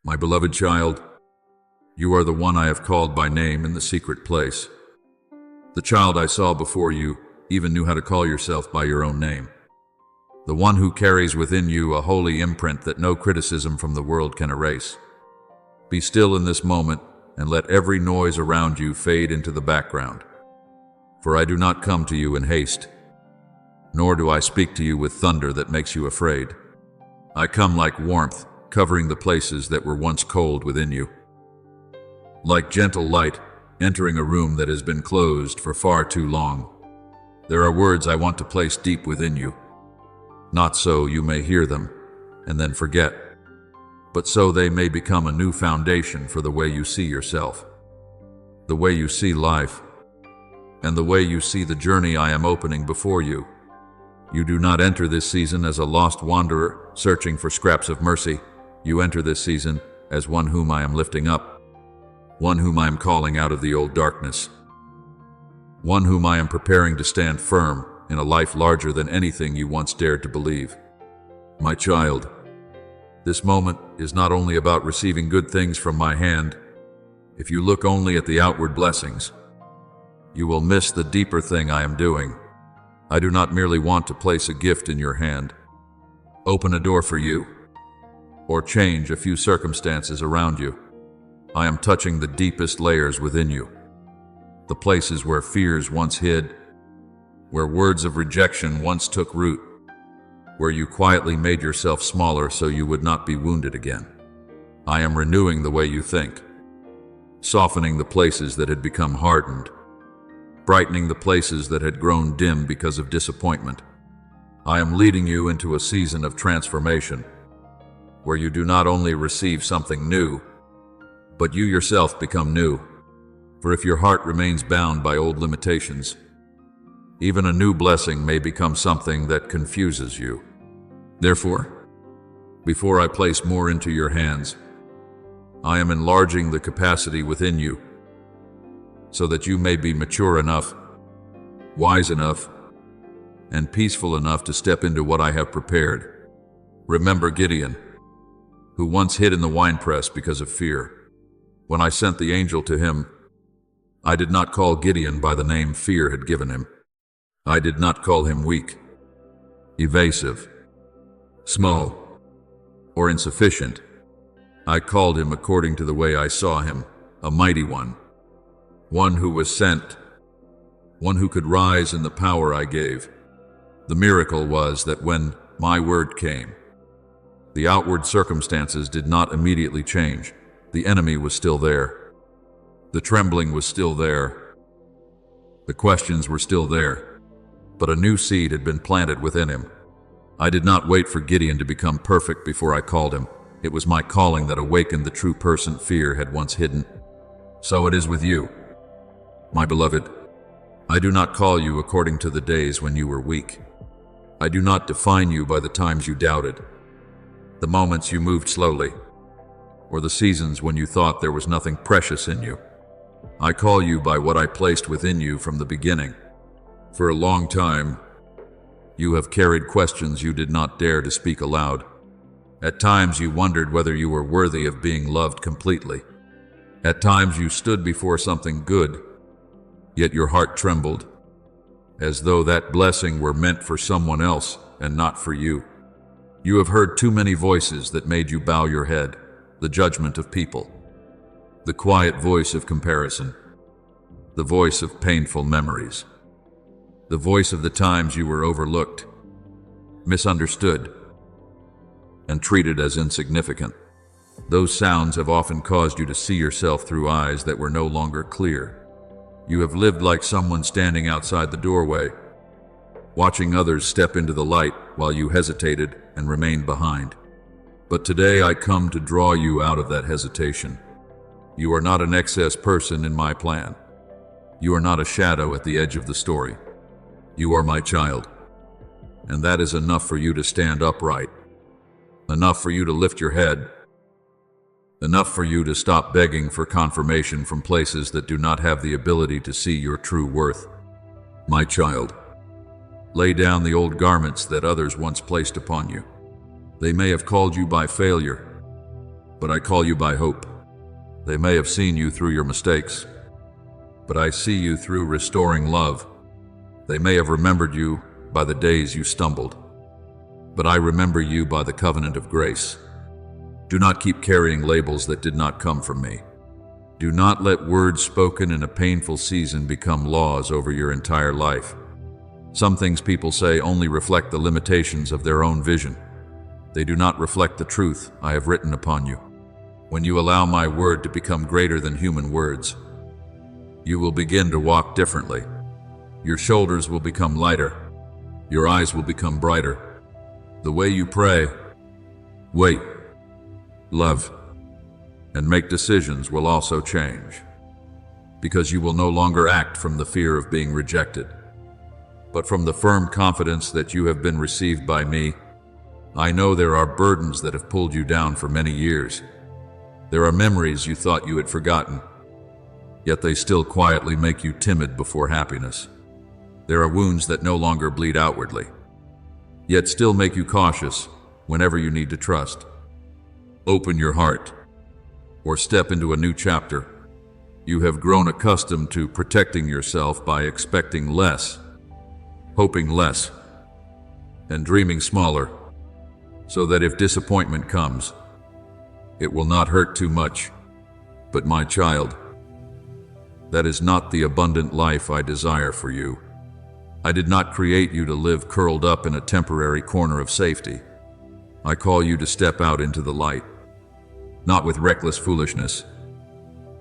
My beloved child, you are the one I have called by name in the secret place. The child I saw before you even knew how to call yourself by your own name. The one who carries within you a holy imprint that no criticism from the world can erase. Be still in this moment and let every noise around you fade into the background. For I do not come to you in haste, nor do I speak to you with thunder that makes you afraid. I come like warmth, covering the places that were once cold within you. Like gentle light, entering a room that has been closed for far too long. There are words I want to place deep within you. Not so you may hear them, and then forget, but so they may become a new foundation for the way you see yourself, the way you see life, and the way you see the journey I am opening before you. You do not enter this season as a lost wanderer searching for scraps of mercy. You enter this season as one whom I am lifting up, one whom I am calling out of the old darkness, one whom I am preparing to stand firm in a life larger than anything you once dared to believe. My child, this moment is not only about receiving good things from my hand. If you look only at the outward blessings, you will miss the deeper thing I am doing. I do not merely want to place a gift in your hand, open a door for you, or change a few circumstances around you. I am touching the deepest layers within you, the places where fears once hid, where words of rejection once took root, where you quietly made yourself smaller so you would not be wounded again. I am renewing the way you think, softening the places that had become hardened, brightening the places that had grown dim because of disappointment. I am leading you into a season of transformation, where you do not only receive something new, but you yourself become new. For if your heart remains bound by old limitations, even a new blessing may become something that confuses you. Therefore, before I place more into your hands, I am enlarging the capacity within you, so that you may be mature enough, wise enough, and peaceful enough to step into what I have prepared. Remember Gideon, who once hid in the winepress because of fear. When I sent the angel to him, I did not call Gideon by the name fear had given him. I did not call him weak, evasive, small, or insufficient. I called him according to the way I saw him, a mighty one who was sent, one who could rise in the power I gave. The miracle was that when my word came, the outward circumstances did not immediately change. The enemy was still there. The trembling was still there. The questions were still there. But a new seed had been planted within him. I did not wait for Gideon to become perfect before I called him. It was my calling that awakened the true person fear had once hidden. So it is with you, my beloved. I do not call you according to the days when you were weak. I do not define you by the times you doubted, the moments you moved slowly, or the seasons when you thought there was nothing precious in you. I call you by what I placed within you from the beginning. For a long time, you have carried questions you did not dare to speak aloud. At times you wondered whether you were worthy of being loved completely. At times you stood before something good, yet your heart trembled, as though that blessing were meant for someone else and not for you. You have heard too many voices that made you bow your head, the judgment of people, the quiet voice of comparison, the voice of painful memories, the voice of the times you were overlooked, misunderstood, and treated as insignificant. Those sounds have often caused you to see yourself through eyes that were no longer clear. You have lived like someone standing outside the doorway, watching others step into the light while you hesitated and remained behind. But today I come to draw you out of that hesitation. You are not an excess person in my plan. You are not a shadow at the edge of the story. You are my child, and that is enough for you to stand upright, enough for you to lift your head, enough for you to stop begging for confirmation from places that do not have the ability to see your true worth. My child, lay down the old garments that others once placed upon you. They may have called you by failure, but I call you by hope. They may have seen you through your mistakes, but I see you through restoring love. They may have remembered you by the days you stumbled, but I remember you by the covenant of grace. Do not keep carrying labels that did not come from me. Do not let words spoken in a painful season become laws over your entire life. Some things people say only reflect the limitations of their own vision. They do not reflect the truth I have written upon you. When you allow my word to become greater than human words, you will begin to walk differently. Your shoulders will become lighter. Your eyes will become brighter. The way you pray, wait, love, and make decisions will also change, because you will no longer act from the fear of being rejected, but from the firm confidence that you have been received by me. I know there are burdens that have pulled you down for many years. There are memories you thought you had forgotten, yet they still quietly make you timid before happiness. There are wounds that no longer bleed outwardly, yet still make you cautious whenever you need to trust. Open your heart, or step into a new chapter. You have grown accustomed to protecting yourself by expecting less, hoping less, and dreaming smaller, so that if disappointment comes, it will not hurt too much. But my child, that is not the abundant life I desire for you. I did not create you to live curled up in a temporary corner of safety. I call you to step out into the light, not with reckless foolishness,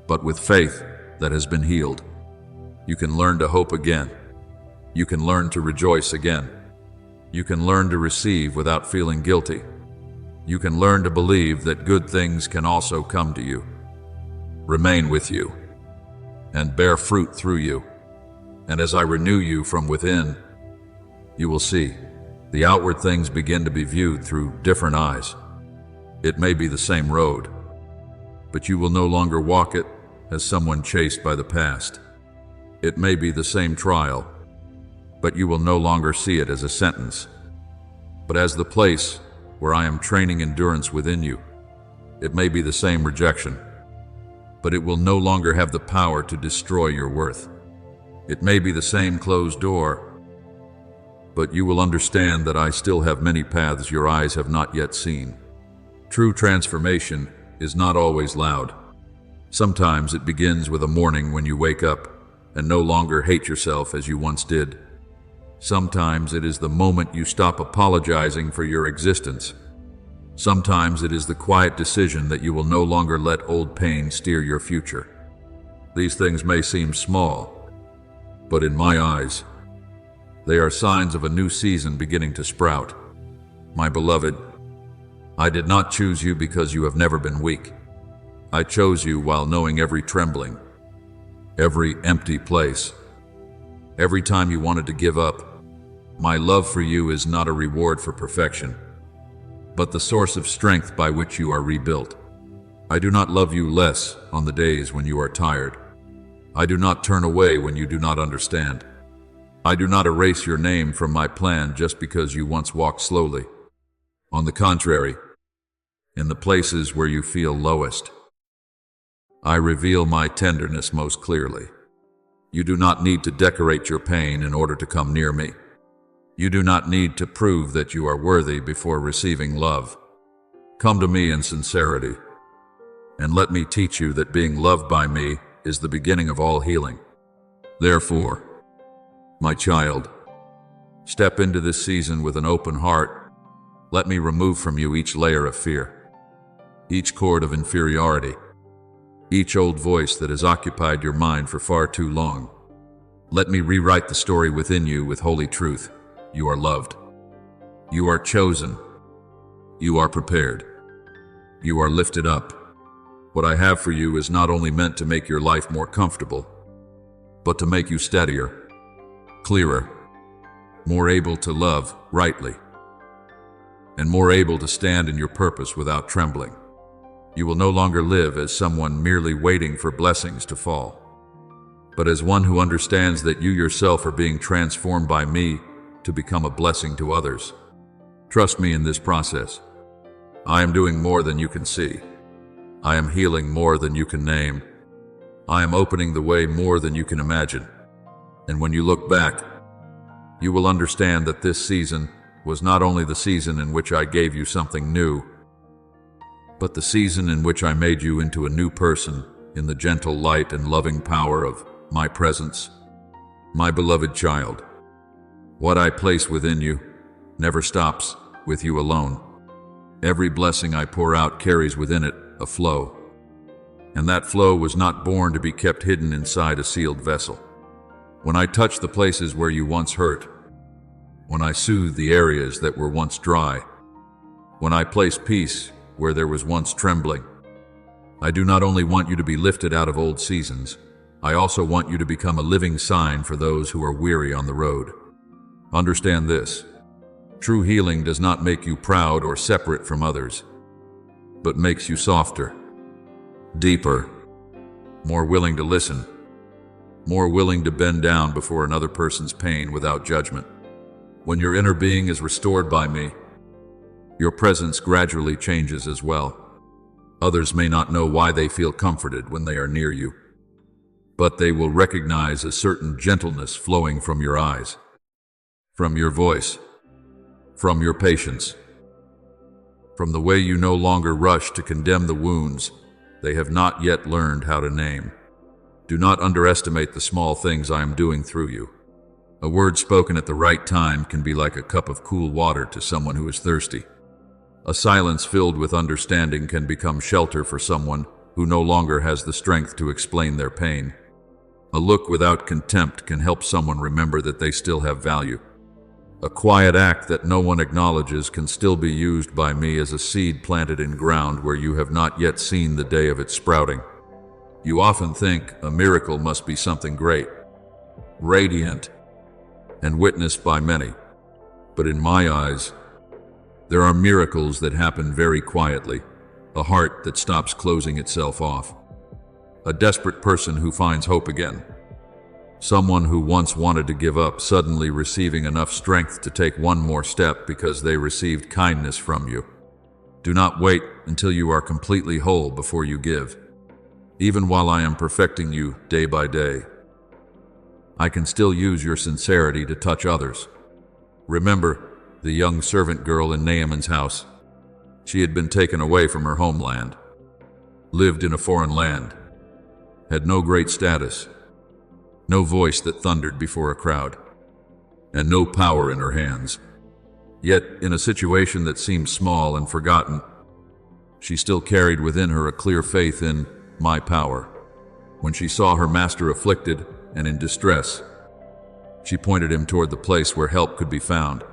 but with faith that has been healed. You can learn to hope again. You can learn to rejoice again. You can learn to receive without feeling guilty. You can learn to believe that good things can also come to you, remain with you, and bear fruit through you. And as I renew you from within, you will see the outward things begin to be viewed through different eyes. It may be the same road, but you will no longer walk it as someone chased by the past. It may be the same trial, but you will no longer see it as a sentence, but as the place where I am training endurance within you. It may be the same rejection, but it will no longer have the power to destroy your worth. It may be the same closed door, but you will understand that I still have many paths your eyes have not yet seen. True transformation is not always loud. Sometimes it begins with a morning when you wake up and no longer hate yourself as you once did. Sometimes it is the moment you stop apologizing for your existence. Sometimes it is the quiet decision that you will no longer let old pain steer your future. These things may seem small, but in my eyes, they are signs of a new season beginning to sprout. My beloved, I did not choose you because you have never been weak. I chose you while knowing every trembling, every empty place, every time you wanted to give up. My love for you is not a reward for perfection, but the source of strength by which you are rebuilt. I do not love you less on the days when you are tired. I do not turn away when you do not understand. I do not erase your name from my plan just because you once walked slowly. On the contrary, in the places where you feel lowest, I reveal my tenderness most clearly. You do not need to decorate your pain in order to come near me. You do not need to prove that you are worthy before receiving love. Come to me in sincerity, and let me teach you that being loved by me is the beginning of all healing. Therefore, my child, step into this season with an open heart. Let me remove from you each layer of fear, each cord of inferiority, each old voice that has occupied your mind for far too long. Let me rewrite the story within you with holy truth. You are loved. You are chosen. You are prepared. You are lifted up. What I have for you is not only meant to make your life more comfortable, but to make you steadier, clearer, more able to love rightly, and more able to stand in your purpose without trembling. You will no longer live as someone merely waiting for blessings to fall, but as one who understands that you yourself are being transformed by me to become a blessing to others. Trust me in this process. I am doing more than you can see. I am healing more than you can name. I am opening the way more than you can imagine. And when you look back, you will understand that this season was not only the season in which I gave you something new, but the season in which I made you into a new person in the gentle light and loving power of my presence. My beloved child, what I place within you never stops with you alone. Every blessing I pour out carries within it a flow, and that flow was not born to be kept hidden inside a sealed vessel. When I touch the places where you once hurt, when I soothe the areas that were once dry, when I place peace where there was once trembling, I do not only want you to be lifted out of old seasons, I also want you to become a living sign for those who are weary on the road. Understand this: true healing does not make you proud or separate from others, but makes you softer, deeper, more willing to listen, more willing to bend down before another person's pain without judgment. When your inner being is restored by me, your presence gradually changes as well. Others may not know why they feel comforted when they are near you, but they will recognize a certain gentleness flowing from your eyes, from your voice, from your patience, from the way you no longer rush to condemn the wounds they have not yet learned how to name. Do not underestimate the small things I am doing through you. A word spoken at the right time can be like a cup of cool water to someone who is thirsty. A silence filled with understanding can become shelter for someone who no longer has the strength to explain their pain. A look without contempt can help someone remember that they still have value. A quiet act that no one acknowledges can still be used by me as a seed planted in ground where you have not yet seen the day of its sprouting. You often think a miracle must be something great, radiant, and witnessed by many. But in my eyes, there are miracles that happen very quietly, a heart that stops closing itself off, a desperate person who finds hope again, someone who once wanted to give up suddenly receiving enough strength to take one more step because they received kindness from you. Do not wait until you are completely whole before you give. Even while I am perfecting you day by day, I can still use your sincerity to touch others. Remember the young servant girl in Naaman's house. She had been taken away from her homeland, lived in a foreign land, had no great status, no voice that thundered before a crowd, and no power in her hands. Yet, in a situation that seemed small and forgotten, she still carried within her a clear faith in my power. When she saw her master afflicted and in distress, she pointed him toward the place where help could be found.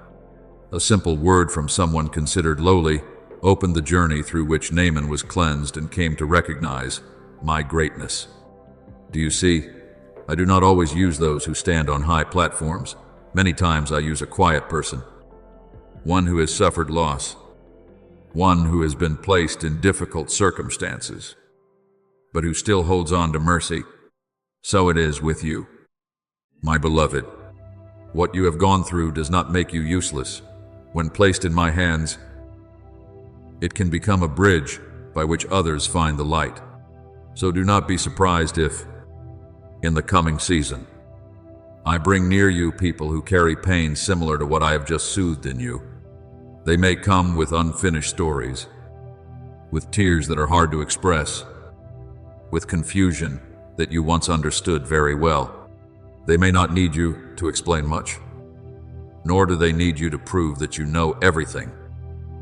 A simple word from someone considered lowly opened the journey through which Naaman was cleansed and came to recognize my greatness. Do you see? I do not always use those who stand on high platforms. Many times I use a quiet person, one who has suffered loss, one who has been placed in difficult circumstances, but who still holds on to mercy. So it is with you, my beloved. What you have gone through does not make you useless. When placed in my hands, it can become a bridge by which others find the light. So do not be surprised if, in the coming season, I bring near you people who carry pain similar to what I have just soothed in you. They may come with unfinished stories, with tears that are hard to express, with confusion that you once understood very well. They may not need you to explain much, nor do they need you to prove that you know everything.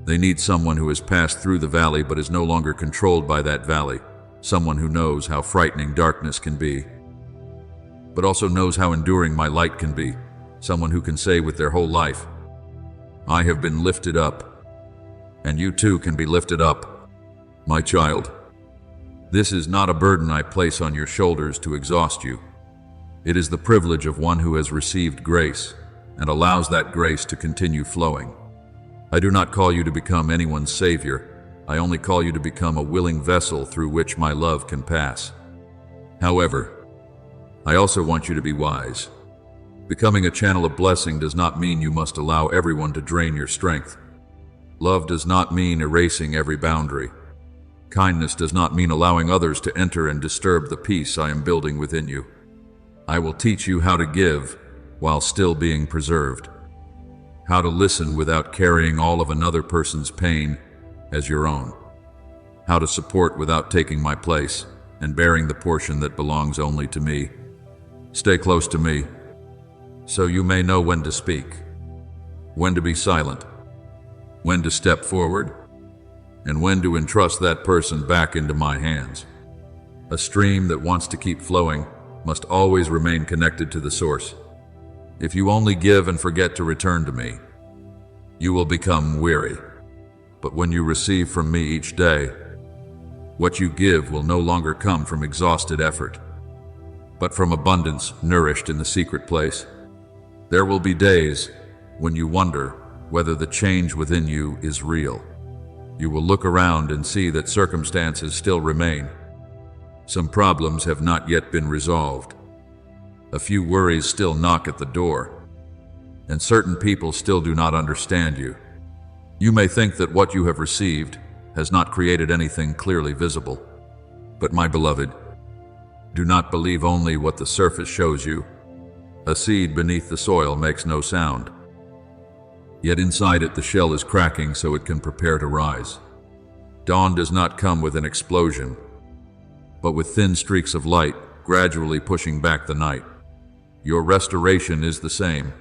They need someone who has passed through the valley but is no longer controlled by that valley, someone who knows how frightening darkness can be, but also knows how enduring my light can be, someone who can say with their whole life, I have been lifted up, and you too can be lifted up, my child. This is not a burden I place on your shoulders to exhaust you. It is the privilege of one who has received grace and allows that grace to continue flowing. I do not call you to become anyone's savior. I only call you to become a willing vessel through which my love can pass. However, I also want you to be wise. Becoming a channel of blessing does not mean you must allow everyone to drain your strength. Love does not mean erasing every boundary. Kindness does not mean allowing others to enter and disturb the peace I am building within you. I will teach you how to give while still being preserved, how to listen without carrying all of another person's pain as your own, how to support without taking my place and bearing the portion that belongs only to me. Stay close to me, so you may know when to speak, when to be silent, when to step forward, and when to entrust that person back into my hands. A stream that wants to keep flowing must always remain connected to the source. If you only give and forget to return to me, you will become weary. But when you receive from me each day, what you give will no longer come from exhausted effort, but from abundance nourished in the secret place. There will be days when you wonder whether the change within you is real. You will look around and see that circumstances still remain. Some problems have not yet been resolved. A few worries still knock at the door, and certain people still do not understand you. You may think that what you have received has not created anything clearly visible. But my beloved, do not believe only what the surface shows you. A seed beneath the soil makes no sound, yet inside it the shell is cracking so it can prepare to rise. Dawn does not come with an explosion, but with thin streaks of light gradually pushing back the night. Your restoration is the same.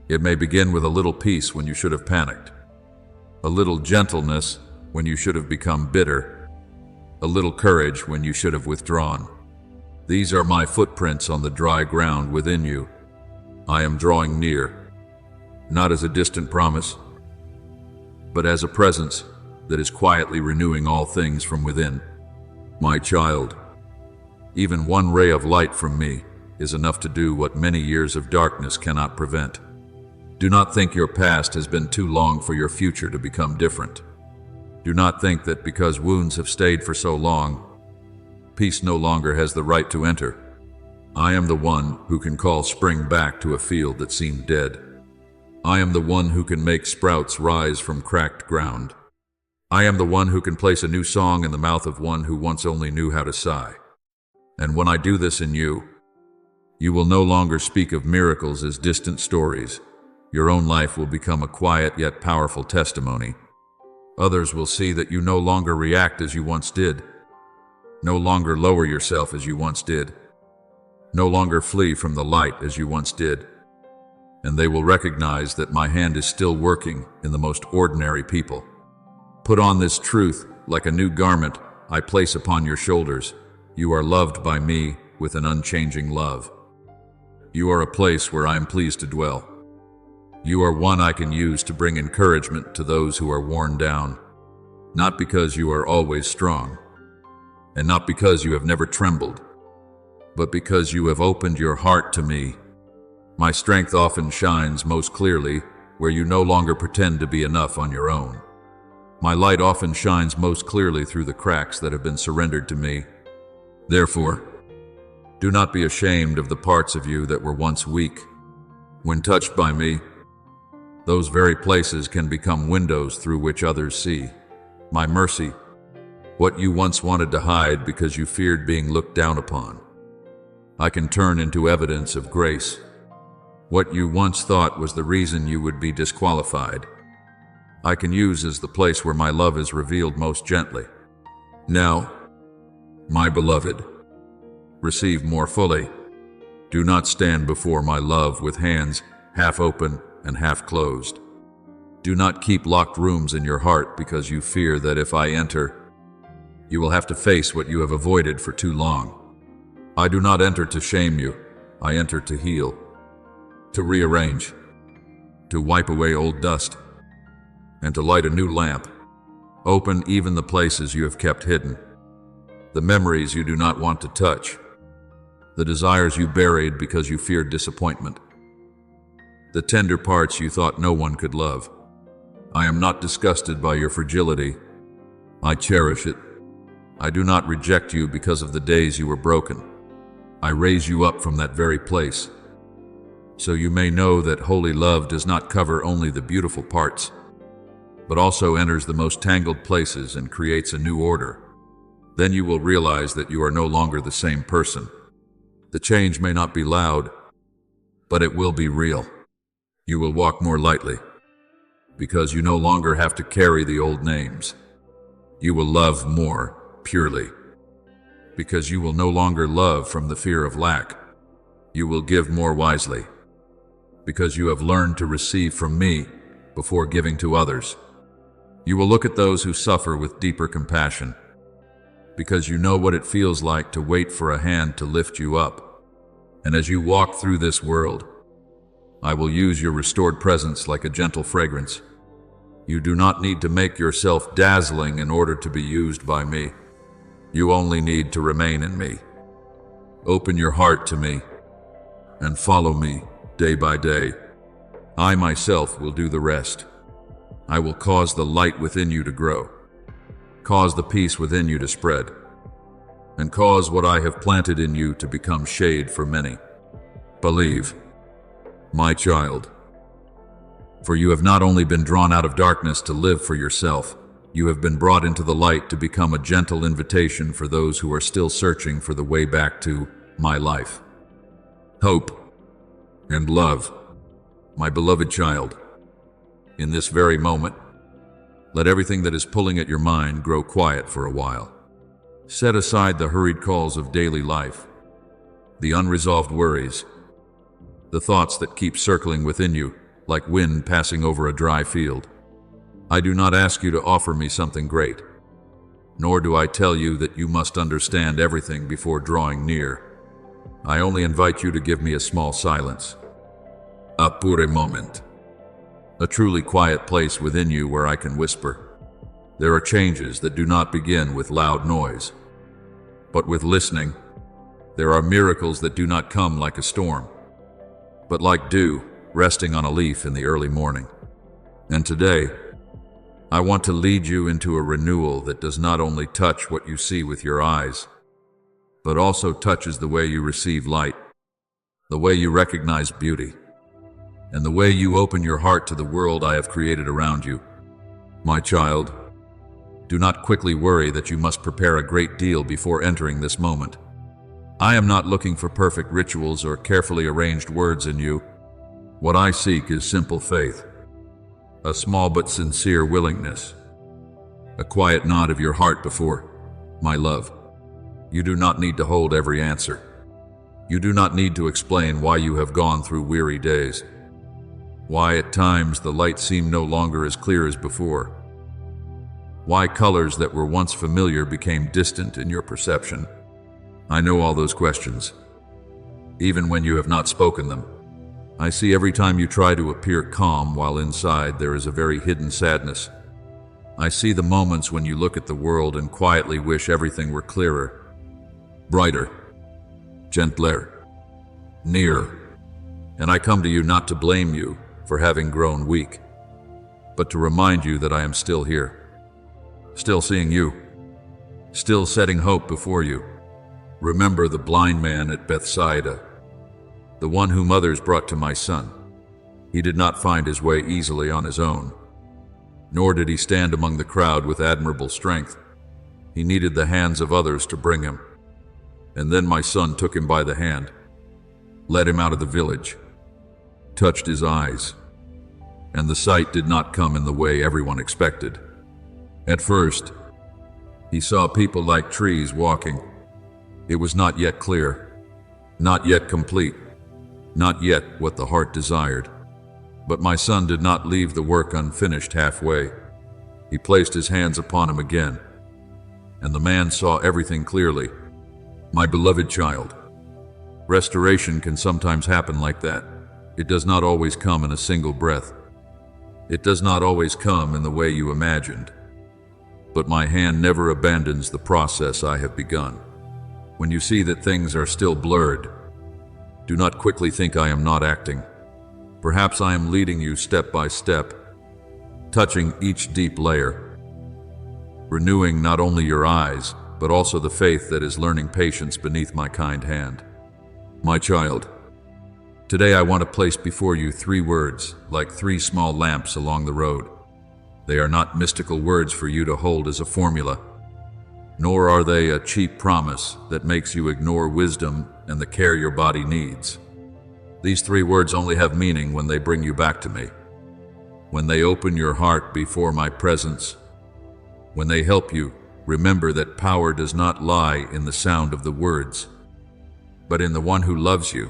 It may begin with a little peace when you should have panicked, a little gentleness when you should have become bitter, a little courage when you should have withdrawn. These are my footprints on the dry ground within you. I am drawing near, not as a distant promise, but as a presence that is quietly renewing all things from within. My child, even one ray of light from me is enough to do what many years of darkness cannot prevent. Do not think your past has been too long for your future to become different. Do not think that because wounds have stayed for so long, peace no longer has the right to enter. I am the one who can call spring back to a field that seemed dead. I am the one who can make sprouts rise from cracked ground. I am the one who can place a new song in the mouth of one who once only knew how to sigh. And when I do this in you, you will no longer speak of miracles as distant stories. Your own life will become a quiet yet powerful testimony. Others will see that you no longer react as you once did, no longer lower yourself as you once did, no longer flee from the light as you once did, and they will recognize that my hand is still working in the most ordinary people. Put on this truth like a new garment I place upon your shoulders. You are loved by me with an unchanging love. You are a place where I am pleased to dwell. You are one I can use to bring encouragement to those who are worn down, not because you are always strong, and not because you have never trembled, but because you have opened your heart to me. My strength often shines most clearly where you no longer pretend to be enough on your own. My light often shines most clearly through the cracks that have been surrendered to me. Therefore, do not be ashamed of the parts of you that were once weak. When touched by me, those very places can become windows through which others see my mercy, what you once wanted to hide because you feared being looked down upon. I can turn into evidence of grace. What you once thought was the reason you would be disqualified, I can use as the place where my love is revealed most gently. Now, my beloved, receive more fully. Do not stand before my love with hands half open and half closed. Do not keep locked rooms in your heart because you fear that if I enter, you will have to face what you have avoided for too long. I do not enter to shame you. I enter to heal, to rearrange, to wipe away old dust, and to light a new lamp. Open even the places you have kept hidden, the memories you do not want to touch, the desires you buried because you feared disappointment, the tender parts you thought no one could love. I am not disgusted by your fragility. I cherish it. I do not reject you because of the days you were broken. I raise you up from that very place, so you may know that holy love does not cover only the beautiful parts, but also enters the most tangled places and creates a new order. Then you will realize that you are no longer the same person. The change may not be loud, but it will be real. You will walk more lightly, because you no longer have to carry the old names. You will love more purely, because you will no longer love from the fear of lack. You will give more wisely, because you have learned to receive from me before giving to others. You will look at those who suffer with deeper compassion, because you know what it feels like to wait for a hand to lift you up. And as you walk through this world, I will use your restored presence like a gentle fragrance. You do not need to make yourself dazzling in order to be used by me. You only need to remain in me. Open your heart to me and follow me day by day. I myself will do the rest. I will cause the light within you to grow, cause the peace within you to spread, and cause what I have planted in you to become shade for many. Believe, my child, for you have not only been drawn out of darkness to live for yourself, you have been brought into the light to become a gentle invitation for those who are still searching for the way back to my life. Hope and love, my beloved child. In this very moment, let everything that is pulling at your mind grow quiet for a while. Set aside the hurried calls of daily life, the unresolved worries, the thoughts that keep circling within you like wind passing over a dry field. I do not ask you to offer me something great, nor do I tell you that you must understand everything before drawing near. I only invite you to give me a small silence, a pure moment, a truly quiet place within you where I can whisper. There are changes that do not begin with loud noise, but with listening. There are miracles that do not come like a storm, but like dew resting on a leaf in the early morning. And today, I want to lead you into a renewal that does not only touch what you see with your eyes, but also touches the way you receive light, the way you recognize beauty, and the way you open your heart to the world I have created around you. My child, do not quickly worry that you must prepare a great deal before entering this moment. I am not looking for perfect rituals or carefully arranged words in you. What I seek is simple faith, a small but sincere willingness, a quiet nod of your heart before my love. You do not need to hold every answer. You do not need to explain why you have gone through weary days, why at times the light seemed no longer as clear as before, why colors that were once familiar became distant in your perception. I know all those questions, even when you have not spoken them. I see every time you try to appear calm while inside there is a very hidden sadness. I see the moments when you look at the world and quietly wish everything were clearer, brighter, gentler, nearer. And I come to you not to blame you for having grown weak, but to remind you that I am still here, still seeing you, still setting hope before you. Remember the blind man at Bethsaida, the one whom others brought to my son. He did not find his way easily on his own, nor did he stand among the crowd with admirable strength. He needed the hands of others to bring him. And then my son took him by the hand, led him out of the village, touched his eyes, and the sight did not come in the way everyone expected. At first, he saw people like trees walking. It was not yet clear, not yet complete, not yet what the heart desired. But my son did not leave the work unfinished halfway. He placed his hands upon him again, and the man saw everything clearly. My beloved child, restoration can sometimes happen like that. It does not always come in a single breath. It does not always come in the way you imagined. But my hand never abandons the process I have begun. When you see that things are still blurred, do not quickly think I am not acting. Perhaps I am leading you step by step, touching each deep layer, renewing not only your eyes, but also the faith that is learning patience beneath my kind hand. My child, today I want to place before you 3 words, like 3 small lamps along the road. They are not mystical words for you to hold as a formula. nor are they a cheap promise that makes you ignore wisdom and the care your body needs. These 3 words only have meaning when they bring you back to me, when they open your heart before my presence, when they help you remember that power does not lie in the sound of the words, but in the one who loves you,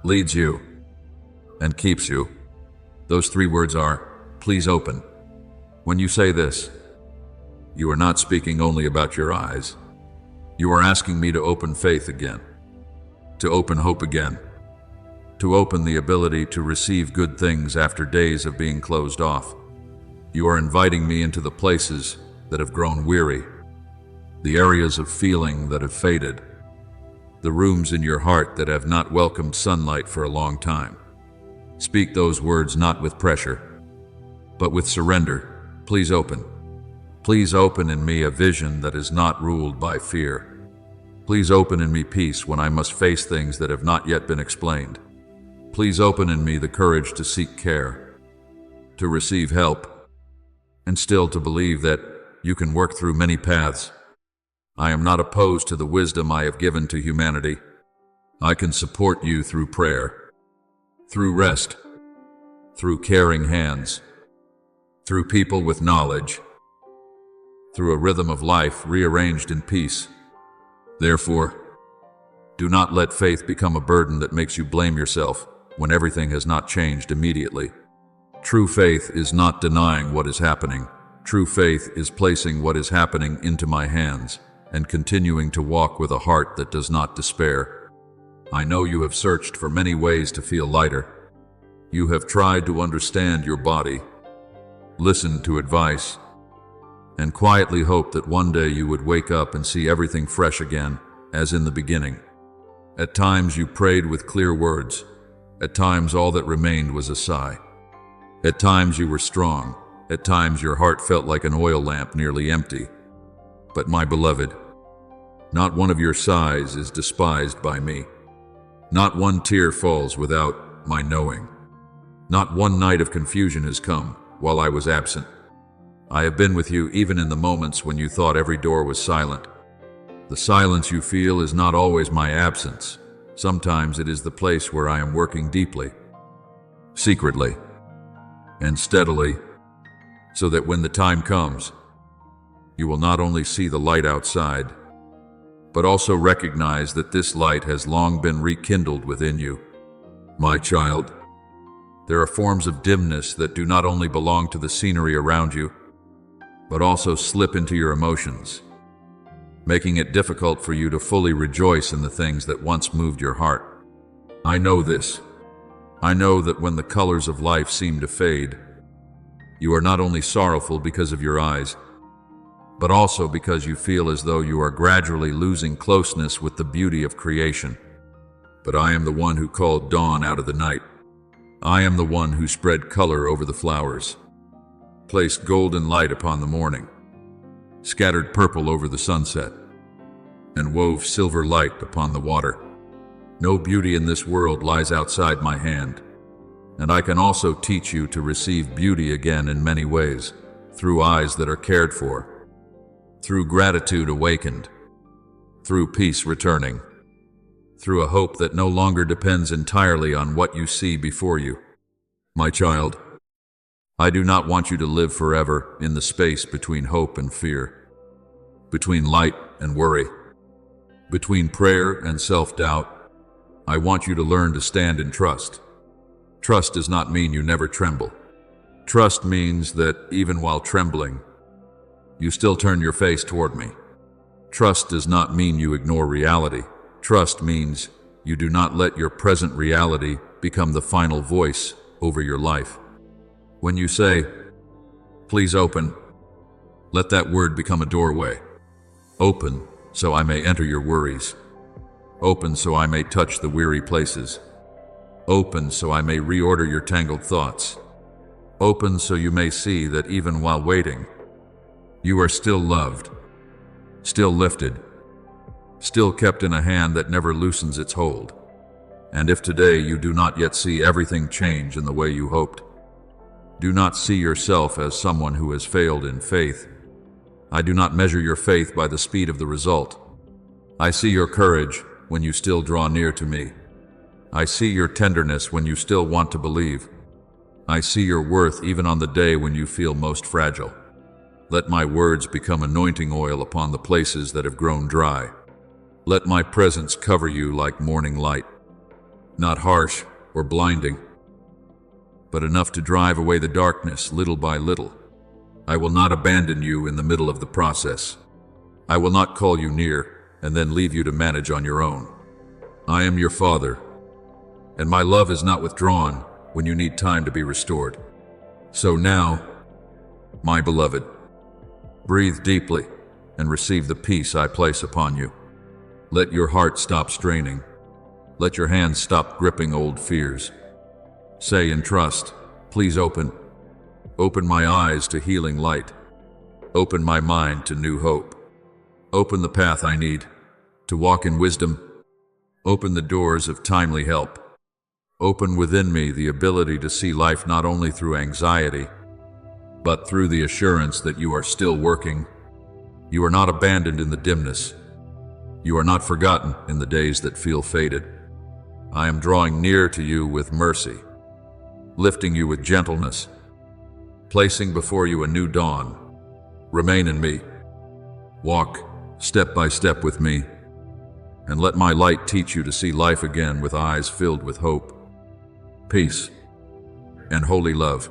leads you, and keeps you. Those 3 words are, please open. When you say this, you are not speaking only about your eyes. You are asking me to open faith again, to open hope again, to open the ability to receive good things after days of being closed off. You are inviting me into the places that have grown weary, the areas of feeling that have faded, the rooms in your heart that have not welcomed sunlight for a long time. Speak those words not with pressure, but with surrender. Please open. Please open in me a vision that is not ruled by fear. Please open in me peace when I must face things that have not yet been explained. Please open in me the courage to seek care, to receive help, and still to believe that you can work through many paths. I am not opposed to the wisdom I have given to humanity. I can support you through prayer, through rest, through caring hands, through people with knowledge, through a rhythm of life rearranged in peace. Therefore, do not let faith become a burden that makes you blame yourself when everything has not changed immediately. True faith is not denying what is happening. True faith is placing what is happening into my hands and continuing to walk with a heart that does not despair. I know you have searched for many ways to feel lighter. You have tried to understand your body, listened to advice, and quietly hoped that one day you would wake up and see everything fresh again, as in the beginning. At times you prayed with clear words. At times all that remained was a sigh. At times you were strong. At times your heart felt like an oil lamp nearly empty. But my beloved, not one of your sighs is despised by me. Not one tear falls without my knowing. Not one night of confusion has come while I was absent. I have been with you even in the moments when you thought every door was silent. The silence you feel is not always my absence. Sometimes it is the place where I am working deeply, secretly, and steadily, so that when the time comes, you will not only see the light outside, but also recognize that this light has long been rekindled within you. My child, there are forms of dimness that do not only belong to the scenery around you, but also slip into your emotions, making it difficult for you to fully rejoice in the things that once moved your heart. I know this. I know that when the colors of life seem to fade, you are not only sorrowful because of your eyes, but also because you feel as though you are gradually losing closeness with the beauty of creation. But I am the one who called dawn out of the night. I am the one who spread color over the flowers, placed golden light upon the morning, scattered purple over the sunset, and wove silver light upon the water. No beauty in this world lies outside my hand, and I can also teach you to receive beauty again in many ways, through eyes that are cared for, through gratitude awakened, through peace returning, through a hope that no longer depends entirely on what you see before you. My child, I do not want you to live forever in the space between hope and fear, between light and worry, between prayer and self-doubt. I want you to learn to stand in trust. Trust does not mean you never tremble. Trust means that even while trembling, you still turn your face toward me. Trust does not mean you ignore reality. Trust means you do not let your present reality become the final voice over your life. When you say, "Please open," let that word become a doorway. Open so I may enter your worries. Open so I may touch the weary places. Open so I may reorder your tangled thoughts. Open so you may see that even while waiting, you are still loved, still lifted, still kept in a hand that never loosens its hold. And if today you do not yet see everything change in the way you hoped, do not see yourself as someone who has failed in faith. I do not measure your faith by the speed of the result. I see your courage when you still draw near to me. I see your tenderness when you still want to believe. I see your worth even on the day when you feel most fragile. Let my words become anointing oil upon the places that have grown dry. Let my presence cover you like morning light, not harsh or blinding, but enough to drive away the darkness little by little. I will not abandon you in the middle of the process. I will not call you near and then leave you to manage on your own. I am your Father, and my love is not withdrawn when you need time to be restored. So now, my beloved, breathe deeply and receive the peace I place upon you. Let your heart stop straining. Let your hands stop gripping old fears. Say in trust, please open. Open my eyes to healing light. Open my mind to new hope. Open the path I need to walk in wisdom. Open the doors of timely help. Open within me the ability to see life not only through anxiety, but through the assurance that you are still working. You are not abandoned in the dimness. You are not forgotten in the days that feel faded. I am drawing near to you with mercy, lifting you with gentleness, placing before you a new dawn. Remain in me. Walk step by step with me, and let my light teach you to see life again with eyes filled with hope, peace, and holy love.